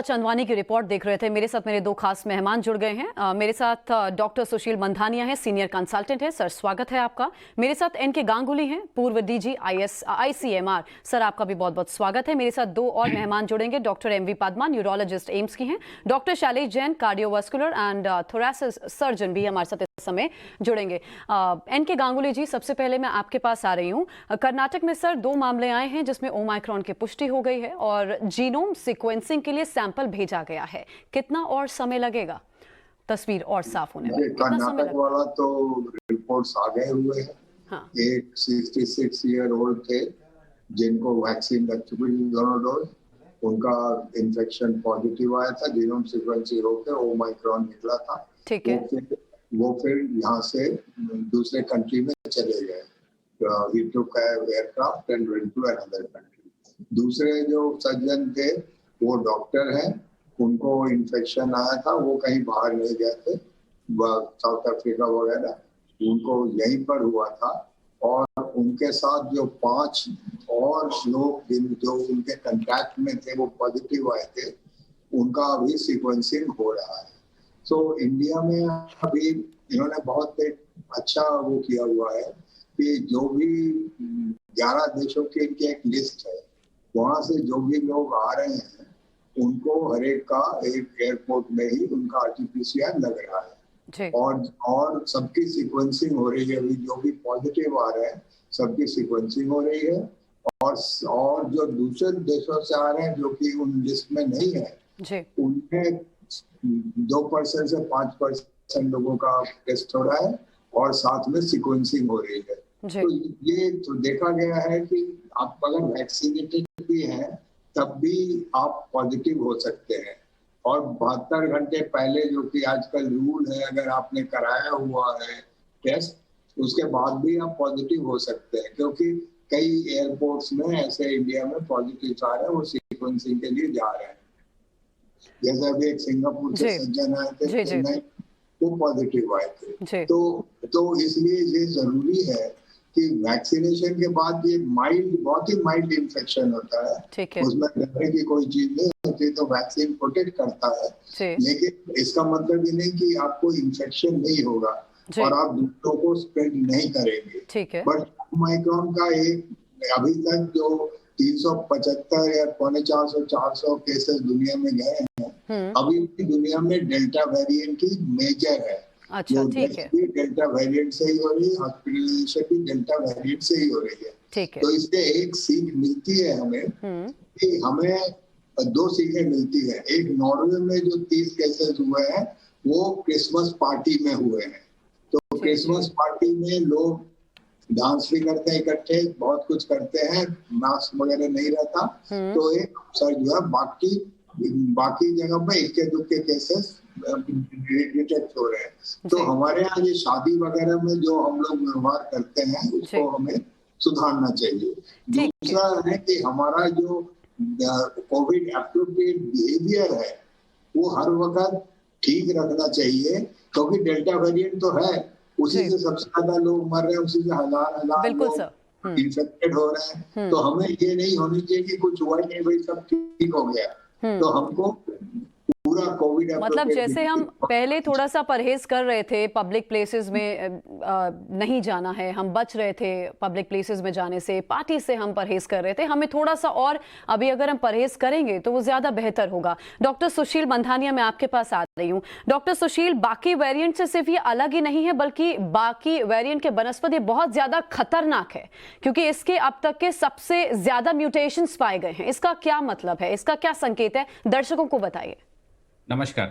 चंदवानी की रिपोर्ट देख रहे थे। मेरे साथ मेरे दो खास मेहमान जुड़ गए हैं। मेरे साथ डॉक्टर सुशील मंधानिया हैं, सीनियर कंसल्टेंट है। सर स्वागत है आपका। मेरे साथ एनके गांगुली हैं, पूर्व डीजी ICMR। सर आपका भी बहुत बहुत स्वागत है। मेरे साथ दो और मेहमान जुड़ेंगे। Doctor MV Padma, neurologist AIIMS की हैं। Doctor Shailesh Jain, cardiovascular and thoracic surgeon भी हमारे साथ इस समय जुड़ेंगे। एनके गांगुली जी, सबसे पहले मैं आपके पास आ रही हूँ। कर्नाटक में सर 2 मामले आए हैं जिसमें ओमाइक्रॉन की पुष्टि हो गई है और जीनोम सीक्वेंसिंग के लिए सैंपल भेजा गया है। कितना और समय लगेगा तस्वीर और साफ होने में? कर्नाटक वाला तो रिपोर्ट्स आ गए हुए हैं। हाँ। एक 66 ईयर ओल्ड थे जिनको वैक्सीन लग चुकी थी, दोनों डोज। उनका इन्फेक्शन पॉजिटिव आया था, जीनोम सीक्वेंसिंग होकर ओमाइक्रॉन निकला था। ठीक है। वो फिर यहाँ से दूसरे कंट्री में चले गए। He took an aircraft and went to another country. दूसरे जो सज्जन थे वो डॉक्टर हैं, उनको इन्फेक्शन आया था, वो कहीं बाहर नहीं गए थे, साउथ अफ्रीका वगैरह, उनको यहीं पर हुआ था। और उनके साथ जो 5 और लोग जो उनके कांटेक्ट में थे वो पॉजिटिव आए थे, उनका अभी सीक्वेंसिंग हो रहा है। सो इंडिया में अभी इन्होंने बहुत एक अच्छा वो किया हुआ है कि जो भी 11 देशों की इनकी एक लिस्ट है, वहां से जो भी लोग आ रहे हैं उनको हर एक का एक एयरपोर्ट में ही उनका RT-PCR लग रहा है और सबकी सीक्वेंसिंग हो रही है। अभी जो भी पॉजिटिव आ रहे हैं सबकी सीक्वेंसिंग हो रही है। और जो दूसरे देशों से आ रहे हैं जो कि उन लिस्ट में नहीं है, उनमें 2% से 5% लोगों का टेस्ट हो रहा है और साथ में सीक्वेंसिंग हो रही है। तो ये तो देखा गया है कि आप अगर वैक्सीनेटेड भी हैं तब भी आप पॉजिटिव हो सकते हैं। और 72 घंटे पहले जो कि आजकल रूल है, अगर आपने कराया हुआ है टेस्ट, उसके बाद भी आप पॉजिटिव हो सकते हैं, क्योंकि कई एयरपोर्ट्स में ऐसे इंडिया में पॉजिटिव आ रहे हैं, वो सीक्वेंसिंग के लिए जा रहे हैं। जैसे अभी एक सिंगापुर से सज्जन आए थे चेन्नई, वो पॉजिटिव आए थे। तो इसलिए ये जरूरी है कि वैक्सीनेशन के बाद ये बहुत ही माइल्ड इन्फेक्शन होता है, उसमें डरने की कोई चीज नहीं होती, तो वैक्सीन प्रोटेक्ट करता है। लेकिन इसका मतलब ये नहीं कि आपको इन्फेक्शन नहीं होगा और आप दूसरों को स्प्रेड नहीं करेंगे। बट ओमाइक्रॉन का एक अभी तक जो 375 या 450 केसेस दुनिया में गए हैं, अभी भी दुनिया में डेल्टा वेरिएंट की मेजर है। अच्छा, ठीक है। डेल्टा वेरिएंट से ही हो रही है, हॉस्पिटलाइजेशन भी डेल्टा वेरिएंट से ही हो रही है। ठीक है। तो इससे एक सीख मिलती है हमें कि हमें 2 सीखें मिलती है। एक, नॉर्वे में जो 30 केसेस हुए हैं वो क्रिसमस पार्टी में हुए हैं। तो क्रिसमस पार्टी में लोग डांस भी करते हैं इकट्ठे, बहुत कुछ करते हैं, मास्क वगैरह नहीं रहता, तो एक अवसर जो है बाकी जगह पे इक्के दुक्के केसेस डिटेक्ट हो रहे हैं। तो हमारे यहाँ ये शादी वगैरह में जो हम लोग व्यवहार करते हैं उसको हमें सुधारना चाहिए। दूसरा है कि हमारा जो कोविड एप्रोप्रिएट बिहेवियर है वो हर वक्त ठीक रखना चाहिए, क्योंकि डेल्टा वेरिएंट तो है, उसी से सबसे ज्यादा लोग मर रहे हैं, उसी से हजार लोग इन्फेक्टेड हो रहे हैं। तो हमें ये नहीं होनी चाहिए कि कुछ हुआ नहीं, भाई सब ठीक हो गया। तो हमको पूरा कोविड मतलब जैसे हम पहले थोड़ा सा परहेज कर रहे थे, पब्लिक प्लेसेस में नहीं जाना है, हम बच रहे थे पब्लिक प्लेसेस में जाने से, पार्टी से हम परहेज कर रहे थे, हमें थोड़ा सा और अभी अगर हम परहेज करेंगे तो वो ज्यादा बेहतर होगा। डॉक्टर सुशील मंधानिया, मैं आपके पास आ रही हूँ। डॉक्टर सुशील, बाकी वेरिएंट से सिर्फ ये अलग ही नहीं है बल्कि बाकी वेरिएंट के बनस्पत ये बहुत ज्यादा खतरनाक है, क्योंकि इसके अब तक के सबसे ज्यादा म्यूटेशंस पाए गए हैं। इसका क्या मतलब है, इसका क्या संकेत है, दर्शकों को बताइए। नमस्कार।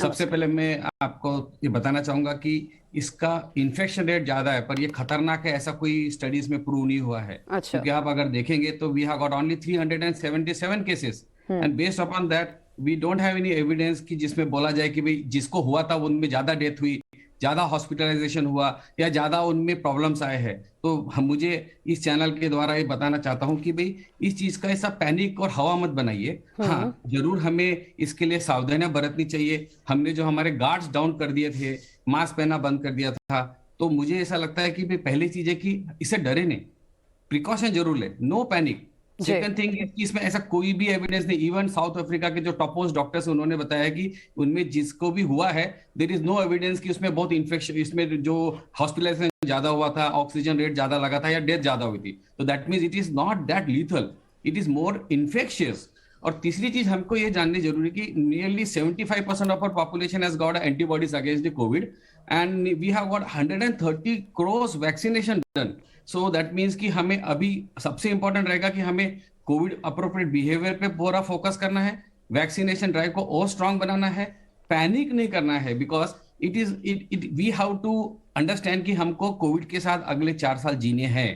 सबसे पहले मैं आपको ये बताना चाहूंगा कि इसका इन्फेक्शन रेट ज्यादा है, पर ये खतरनाक है ऐसा कोई स्टडीज में प्रूव नहीं हुआ है। अच्छा। क्योंकि आप अगर देखेंगे तो we have got only 377 cases and based upon that we don't have any evidence कि जिसमें बोला जाए कि भाई जिसको हुआ था उनमें ज्यादा डेथ हुई, ज्यादा हॉस्पिटलाइजेशन हुआ या ज्यादा उनमें प्रॉब्लम्स आए हैं। तो मुझे इस चैनल के द्वारा ये बताना चाहता हूं कि भाई इस चीज का ऐसा पैनिक और हवा मत बनाइए। हाँ, जरूर हमें इसके लिए सावधानियां बरतनी चाहिए। हमने जो हमारे गार्ड्स डाउन कर दिए थे, मास्क पहनना बंद कर दिया था, तो मुझे ऐसा लगता है कि भाई पहली चीज है कि इससे डरे नहीं, प्रिकॉशन जरूर ले, नो पैनिक। सेकंड थिंग कि इसमें ऐसा कोई भी एविडेंस नहीं, इवन साउथ अफ्रीका के जो टॉपमोस्ट डॉक्टर्स उन्होंने बताया कि उनमें जिसको भी हुआ है देयर इज नो एविडेंस कि उसमें बहुत इन्फेक्शन, इसमें जो हॉस्पिटलाइजेशन ज्यादा हुआ था, ऑक्सीजन रेट ज्यादा लगा था या डेथ ज्यादा हुई थी, तो that means it is not that lethal, it is more infectious. और तीसरी चीज हमको ये जाननी जरूरी कि nearly 75% of our population has got antibodies against the COVID and we have got 130 crores vaccination done. So that means कि हमें अभी सबसे इंपॉर्टेंट रहेगा कि हमें कोविड अप्रोप्रिएट बिहेवियर पे पूरा फोकस करना है, वैक्सीनेशन ड्राइव को और स्ट्रांग बनाना है, पैनिक नहीं करना है, because it we have to understand कि हमको कोविड के साथ अगले 4 साल जीने हैं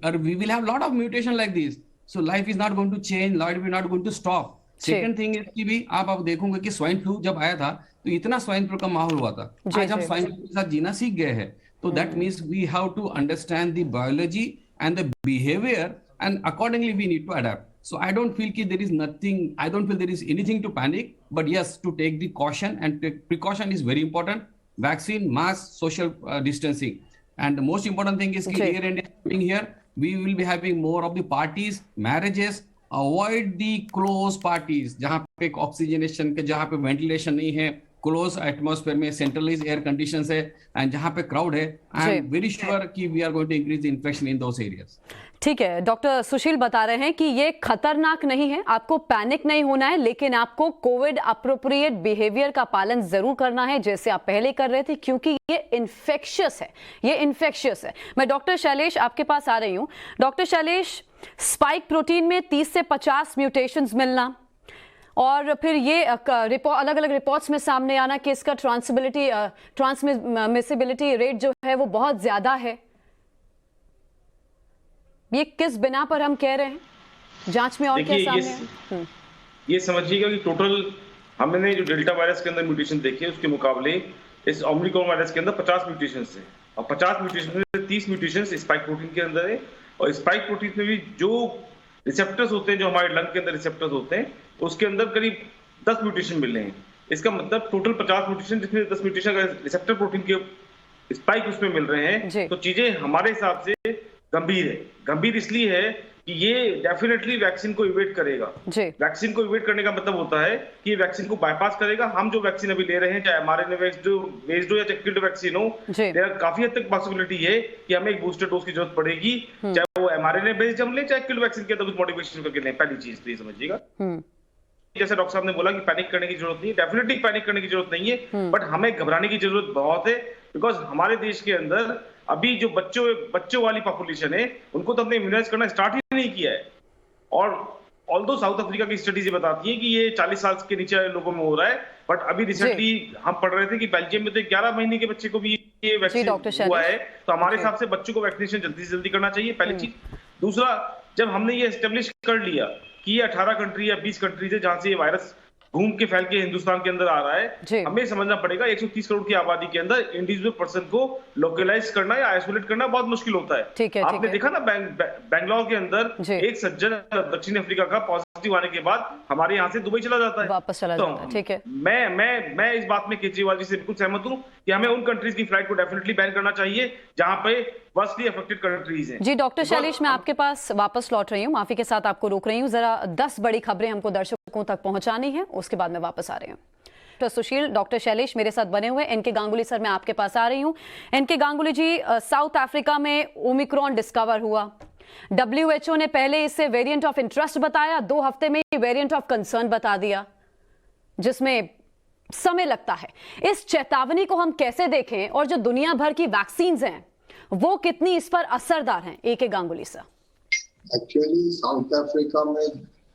और we will have lot of mutation like this, so life is not going to change, life is not going to stop. Second thing is कि भी आप देखोगे कि स्वाइन फ्लू जब आया था तो इतना स्वाइन फ्लू का माहौल हुआ था, आज हम स्वाइन फ्लू के साथ जीना सीख गए हैं। So that means we have to understand the biology and the behavior, and accordingly we need to adapt. So I don't feel that there is nothing, I don't feel there is anything to panic, but yes, to take the caution, and precaution is very important. Vaccine, mask, social distancing. And the most important thing is year end is coming here, we will be having more of the parties, marriages. Avoid the close parties, जहाँ पे oxygenation के, जहाँ पे ventilation नहीं है, close atmosphere में, centralize air conditions है, and जहां पे क्राउड है, आई एम वेरी श्योर कि we are going to increase the infection in those areas. ठीक है, डॉक्टर सुशील बता रहे हैं कि ये खतरनाक नहीं है, आपको पैनिक नहीं होना है, लेकिन आपको कोविड अप्रोप्रिएट बिहेवियर का पालन जरूर करना है जैसे आप पहले कर रहे थे, क्योंकि ये इन्फेक्शियस है, ये इन्फेक्शियस है। मैं डॉक्टर शैलेश आपके पास आ रही हूं। डॉक्टर शैलेश, स्पाइक प्रोटीन में 30 से 50 म्यूटेशंस मिलना और फिर ये अलग अलग रिपोर्ट्स में सामने आना कि इसका ट्रांसमिसिबिलिटी रेट जो है वो बहुत ज्यादा है, ये किस बिना पर हम कह रहे हैं? जांच में और क्या सामने ये समझिएगा कि टोटल हमने जो डेल्टा वायरस के अंदर म्यूटेशन देखे उसके मुकाबले इस ओमिक्रॉन वायरस के अंदर 50 म्यूटेशन है, और 50 म्यूटेशन में 30 म्यूटेशन स्पाइक प्रोटीन के अंदर है, और स्पाइक प्रोटीन में भी जो रिसेप्टर्स होते हैं, जो हमारे लंग के अंदर रिसेप्टर्स होते हैं, उसके अंदर करीब 10 म्यूटेशन मिल रहे हैं। इसका मतलब टोटल 50 म्यूटेशन, जिसमें 10 म्यूटेशन अगर रिसेप्टर प्रोटीन के स्पाइक उसमें मिल रहे हैं, तो चीजें हमारे हिसाब से गंभीर है। गंभीर इसलिए है कि ये डेफिनेटली वैक्सीन को इवेट करेगा। वैक्सीन को इवेट करने का मतलब होता है कि वैक्सीन को बाईपास करेगा। हम जो वैक्सीन अभी ले रहे हैं, चाहे mRNA बेस्ड हो या किल्ड वैक्सीन हो, काफी हद तक पॉसिबिलिटी है कि हमें एक बूस्टर डोज की जरूरत पड़ेगी, चाहे वो mRNA बेस्ड हम ले, चाहे किल्ड वैक्सीन के अंदर कुछ मॉडिफिकेशन करके लें। पहली चीज तो ये समझिएगा, जैसे डॉक्टर साहब ने बोला कि पैनिक करने की जरूरत नहीं है, डेफिनेटली पैनिक करने की जरूरत नहीं है, बट हमें घबराने की जरूरत बहुत है, बिकॉज हमारे देश के अंदर अभी जो बच्चों वाली पॉपुलेशन है, उनको तो हमने इम्यूनाइज करना स्टार्ट ही नहीं किया है। और ऑल्दो साउथ अफ्रीका की स्टडीज ये बताती है कि ये 40 साल के नीचे वाले लोगों में हो रहा है, बट अभी रिसेंटली हम पढ़ रहे थे कि बेल्जियम में तो 11 महीने के बच्चे को भी ये वैक्सीन हुआ है। तो हमारे हिसाब से बच्चों को वैक्सीनेशन जल्दी से जल्दी करना चाहिए, पहली चीज। दूसरा, जब हमने ये एस्टेब्लिश कर लिया कि ये 18 कंट्री या 20 कंट्रीज है जहां से ये वायरस घूम के फैल के हिंदुस्तान के अंदर आ रहा है, हमें समझना पड़ेगा 130 करोड़ की आबादी के अंदर इंडिविजुअल पर्सन को लोकलाइज करना या आइसोलेट करना बहुत मुश्किल होता है। आपने देखा ना बैंगलोर के अंदर एक सज्जन दक्षिण अफ्रीका का पॉजिटिव आने के बाद हमारे यहाँ से दुबई चला जाता है, वापस चला जाता है। ठीक है, मैं इस बात में केजरीवाल जी से बिल्कुल सहमत हूँ कि हमें उन कंट्रीज की फ्लाइट को डेफिनेटली बैन करना चाहिए जहां पे वर्स्टली अफेक्टेड कंट्रीज हैं। जी डॉक्टर शैलेश, मैं आपके पास वापस लौट रही हूँ, माफी के साथ आपको रोक रही हूँ, जरा 10 बड़ी खबरें हमको दर्शकों तक पहुंचानी है, उसके बाद मैं वापस आ रही हूँ। डॉक्टर सुशील, डॉक्टर शैलेश मेरे साथ बने हुए। एनके गांगुली सर, मैं आपके पास आ रही हूँ। एनके गांगुली जी, साउथ अफ्रीका में ओमिक्रॉन डिस्कवर हुआ, WHO ने पहले इसे वेरिएंट ऑफ इंटरेस्ट बताया, 2 हफ्ते में वेरिएंट ऑफ कंसर्न बता दिया, जिसमें समय लगता है। इस चेतावनी को हम कैसे देखें, और जो दुनिया भर की वैक्सीन्स हैं वो कितनी इस पर असरदार हैं? A K Ganguly sir. Actually South Africa में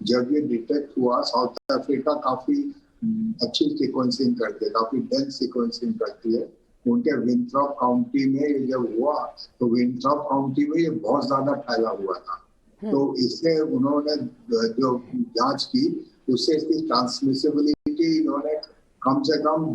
जब ये डिटेक्ट हुआ, साउथ अफ्रीका काफी अच्छी सीक्वेंसिंग करते, काफी डेंस सीक्वेंसिंग करती है। उनके विंथ्रॉप काउंटी में ये जब हुआ तो विंथ्रॉप काउंटी में ये बहुत ज्यादा फैला हुआ था, तो इससे उन्होंने जो जांच की उससे इसकी ट्रांसमिसिबिलिटी इन्होंने कम से कम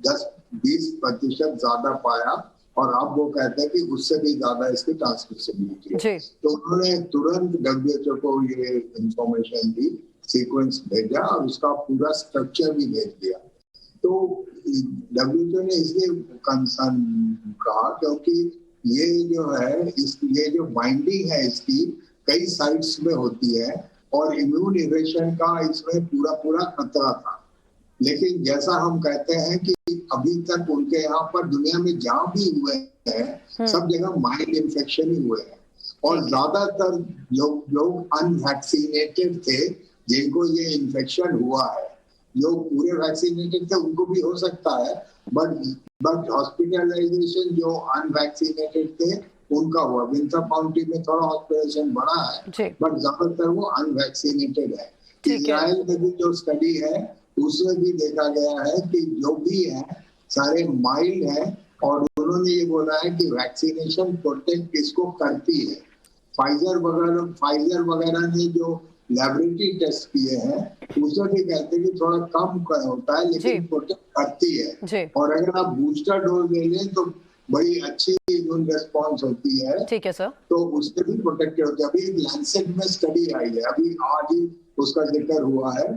10-20% ज्यादा पाया, और अब वो कहते हैं कि उससे भी ज्यादा इसकी ट्रांसमिसिबिलिटी है। तो उन्होंने तुरंत WHO को ये इंफॉर्मेशन दी, सीक्वेंस भेजा और उसका पूरा स्ट्रक्चर भी भेज दिया। तो WHO ने इसलिए कंसर्न कहा क्योंकि ये जो है ये जो बाइंडिंग है इसकी कई साइट्स में होती है और इम्यून इवेशन का इसमें पूरा पूरा खतरा था। लेकिन जैसा हम कहते हैं कि अभी तक उनके यहाँ पर दुनिया में जहाँ भी हुए हैं सब जगह माइल्ड इन्फेक्शन ही हुए हैं और ज्यादातर लोग अनवैक्सीनेटेड थे जिनको ये इन्फेक्शन हुआ है। जो पूरे वैक्सीनेटेड थे उनको भी हो सकता है, बट हॉस्पिटलाइजेशन जो अनवैक्सीनेटेड थे उनका हुआ। विंटर काउंटी में थोड़ा हॉस्पिटलाइजेशन बढ़ा है, बट ज्यादातर वो अनवैक्सीनेटेड है। इजराइल में भी जो स्टडी है उसमें भी देखा गया है कि जो भी है सारे माइल्ड है और उन्होंने ये बोला है कि वैक्सीनेशन प्रोटेक्ट किसको करती है। फाइजर वगैरह ने जो लैबोरेटरी टेस्ट किए हैं उसमें भी कहते हैं कि थोड़ा कम होता है लेकिन प्रोटेक्ट करती है। और अगर आप बूस्टर डोज ले लें तो बड़ी अच्छी इम्यून रिस्पॉन्स होती है। ठीक है सर। तो उससे भी प्रोटेक्टेड होती है। अभी एक लैंसेट में स्टडी आई है, अभी आज ही उसका जिक्र हुआ है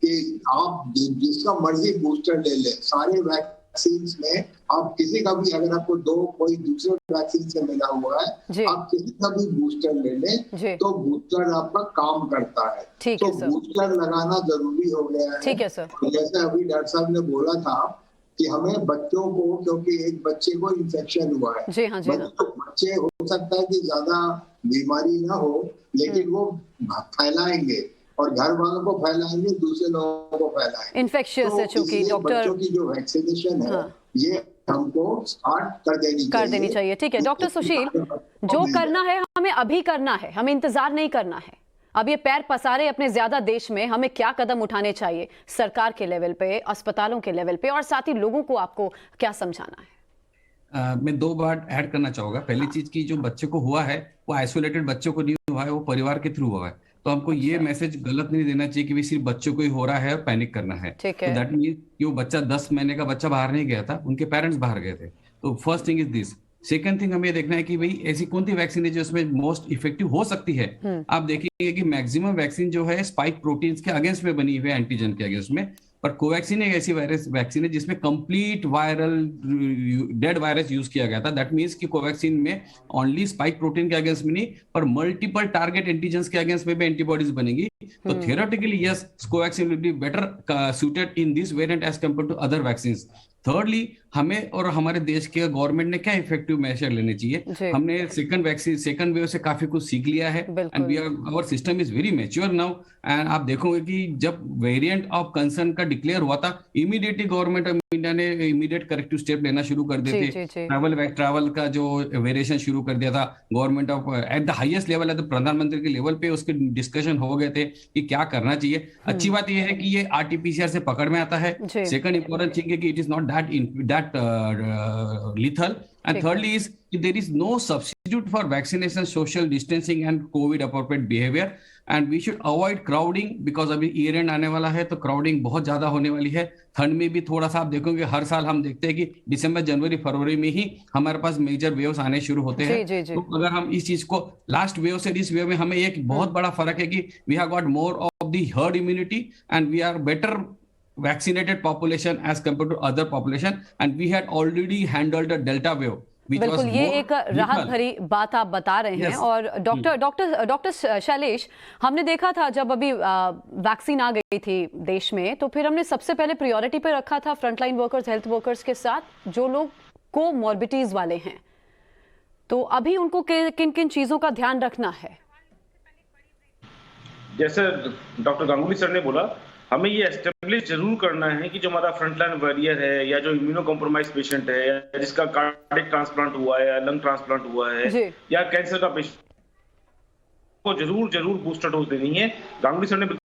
कि आप जिसका मर्जी बूस्टर ले लें, सारे वैक्सीन में आप किसी का भी, अगर आपको कोई दूसरे वैक्सीन से मिला हुआ है, आप किसी का भी बूस्टर ले लें तो बूस्टर आपका काम करता है। तो बूस्टर लगाना जरूरी हो गया है। ठीक है सर। जैसे अभी डॉक्टर साहब ने बोला था कि हमें बच्चों को, क्योंकि एक बच्चे को इन्फेक्शन हुआ है, बच्चे हो सकता है कि ज्यादा बीमारी ना हो लेकिन वो फैलाएंगे और घर वालों को फैलाएंगे, दूसरे लोगों को फैलाएंगे। इन्फेक्शियस है चूंकि डॉक्टर, बच्चों की जो वैक्सीनेशन है ये हमको स्टार्ट कर देनी चाहिए। ठीक है डॉक्टर सुशील, जो करना है हमें अभी करना है, हमें इंतजार नहीं करना है। अब ये पैर पसारे अपने ज्यादा देश में, हमें क्या कदम उठाने चाहिए सरकार के लेवल पे, अस्पतालों के लेवल पे, और साथ ही लोगों को आपको क्या समझाना है? मैं दो बात ऐड करना चाहूंगा। पहली चीज की जो बच्चे को हुआ है वो आइसोलेटेड बच्चों को नहीं हुआ है, वो परिवार के थ्रू हुआ है। तो हमको ये मैसेज गलत नहीं देना चाहिए कि भी सिर्फ बच्चों को ही हो रहा है और पैनिक करना है। तो दैट मीन कि वो बच्चा 10 महीने का बच्चा बाहर नहीं गया था, उनके पेरेंट्स बाहर गए थे। तो first thing is this. Second thing हमें देखना है कि भाई ऐसी कौन सी वैक्सीन है जो उसमें मोस्ट इफेक्टिव हो सकती है। आप देखेंगे कि मैक्सिमम वैक्सीन जो है स्पाइक प्रोटीन्स के अगेंस्ट में बनी हुई है, एंटीजन के अगेंस्ट में। पर कोवैक्सीन एक ऐसी वैक्सीन है जिसमें complete viral dead virus use किया गया था। दैट मींस कि कोवैक्सीन में ओनली स्पाइक प्रोटीन के अगेंस्ट में नहीं, पर मल्टीपल टारगेट एंटीजेंस के अगेंस्ट में भी एंटीबॉडीज बनेंगी। तो theoretically yes, Covaxin will be better suited in this variant as compare to other vaccines. Thirdly, हमें और हमारे देश के गवर्नमेंट ने क्या इफेक्टिव मेजर लेने चाहिए। हमने सेकंड वेव से काफी कुछ सीख लिया है and we are, our system is very mature now. And आप देखोगे कि जब वेरिएंट ऑफ कंसर्न का डिक्लेयर हुआ था, इमीडिएटली गवर्नमेंट ऑफ इंडिया ने इमीडिएट करेक्टिव स्टेप लेना शुरू कर दिए थे। ट्रैवल का जो वेरिएशन शुरू कर दिया था government of at the highest level, at the प्रधानमंत्री के लेवल पे उसके डिस्कशन हो गए थे कि क्या करना चाहिए। अच्छी बात यह है कि ये आरटीपीसीआर से पकड़ में आता है। सेकंड इंपॉर्टेंट थिंग है कि it is not that lethal, and thirdly is there is no substitute for vaccination, social distancing and COVID appropriate behavior, and we should avoid crowding because अभी ईयर एंड आने वाला है तो crowding बहुत ज्यादा होने वाली है। ठंड में भी थोड़ा सा आप देखोगे, हर साल हम देखते हैं कि दिसंबर जनवरी फरवरी में ही हमारे पास मेजर वेव्स आने शुरू होते हैं। तो अगर हम इस चीज को, लास्ट वेव से इस वेव में हमें एक बहुत बड़ा फर्क है कि we have got more of the herd immunity and we are better vaccinated population as compared to other population, and we had already handled the delta wave. बिल्कुल, ये एक राहत भरी बात आप बता रहे हैं। और डॉक्टर शैलेश, हमने देखा था जब अभी वैक्सीन आ गई थी देश में, तो फिर हमने सबसे पहले प्रायोरिटी पे रखा था फ्रंटलाइन वर्कर्स, हेल्थ वर्कर्स के साथ जो लोग कोमॉर्बिडिटीज वाले हैं। तो अभी उनको किन किन चीजों का ध्यान रखना है? जैसे डॉक्टर गांगुली सर ने बोला, हमें ये एस्टेब्लिश जरूर करना है कि जो हमारा फ्रंटलाइन वॉरियर है या जो इम्यूनो कॉम्प्रोमाइज पेशेंट है या जिसका कार्डियक ट्रांसप्लांट हुआ है या लंग ट्रांसप्लांट हुआ है या कैंसर का पेशेंट को जरूर बूस्टर डोज देनी है। गांगुली सर ने